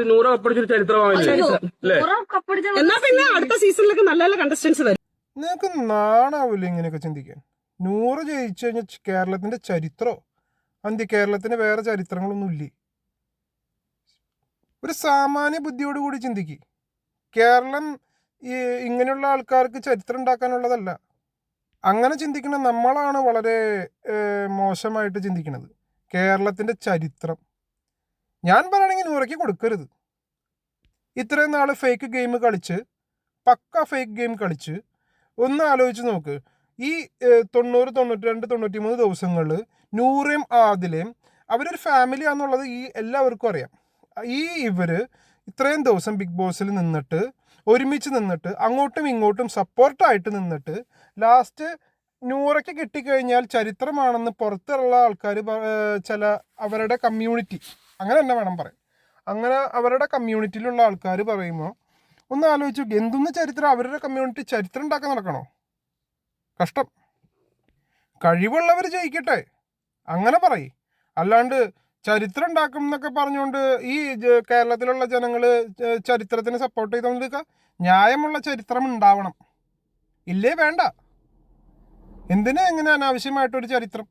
100 കപ്പടിച്ചൊരു ചരിത്രമാവില്ലേ? എന്നാ പിന്നെ അടുത്ത സീസണിലൊക്കെ നല്ല നല്ല കണ്ടസ്റ്റൻസ് വരും. നിനക്ക് നാണാവില്ല ഇങ്ങനെയൊക്കെ ചിന്തിക്കാൻ? 100 ജയിച്ചു കഴിഞ്ഞാൽ കേരളത്തിന്റെ ചരിത്രോ അന്ത്യ കേരളത്തിന് വേറെ ചരിത്രങ്ങളൊന്നും ഇല്ലേ? ഒരു സാമാന്യ ബുദ്ധിയോടുകൂടി ചിന്തിക്ക്. കേരളം ഇങ്ങനെയുള്ള ആൾക്കാർക്ക് ചരിത്രം ഉണ്ടാക്കാനുള്ളതല്ല. അങ്ങനെ ചിന്തിക്കുന്ന നമ്മളാണ് വളരെ മോശമായിട്ട് ചിന്തിക്കുന്നത്. കേരളത്തിൻ്റെ ചരിത്രം ഞാൻ പറയണമെങ്കിൽ 100ക്ക് കൊടുക്കരുത്. ഇത്രയും നാൾ ഫേക്ക് ഗെയിം കളിച്ച്, പക്ക ഫേക്ക് ഗെയിം കളിച്ച് ഒന്ന് ആലോചിച്ച് നോക്ക്. ഈ 90, 92, 93 ദിവസങ്ങളിൽ നൂറേം ആദിലേയും അവരൊരു ഫാമിലിയാണെന്നുള്ളത് ഈ എല്ലാവർക്കും അറിയാം. ഇവർ ഇത്രയും ദിവസം ബിഗ് ബോസിൽ നിന്നിട്ട് ഒരുമിച്ച് നിന്നിട്ട് അങ്ങോട്ടും ഇങ്ങോട്ടും സപ്പോർട്ടായിട്ട് നിന്നിട്ട് ലാസ്റ്റ് 100ക്ക് കിട്ടിക്കഴിഞ്ഞാൽ ചരിത്രമാണെന്ന് പുറത്തുള്ള ആൾക്കാർ ചില അവരുടെ കമ്മ്യൂണിറ്റി, അങ്ങനെ തന്നെ വേണം പറയാൻ, അങ്ങനെ അവരുടെ കമ്മ്യൂണിറ്റിയിലുള്ള ആൾക്കാർ പറയുമ്പോൾ ഒന്ന് ആലോചിച്ചു, എന്തൊന്ന് ചരിത്രം? അവരുടെ കമ്മ്യൂണിറ്റി ചരിത്രം ഉണ്ടാക്കാൻ നടക്കണോ? കഷ്ടം. കഴിവുള്ളവർ ജയിക്കട്ടെ, അങ്ങനെ പറയും. അല്ലാണ്ട് ചരിത്രം ഉണ്ടാക്കും എന്നൊക്കെ പറഞ്ഞുകൊണ്ട് ഈ കേരളത്തിലുള്ള ജനങ്ങൾ ചരിത്രത്തിന് സപ്പോർട്ട് ചെയ്തുകൊണ്ടിരിക്കുക. ന്യായമുള്ള ചരിത്രം ഉണ്ടാവണം, ഇല്ലേ വേണ്ട. എന്തിനാ എങ്ങനെ അനാവശ്യമായിട്ടൊരു ചരിത്രം?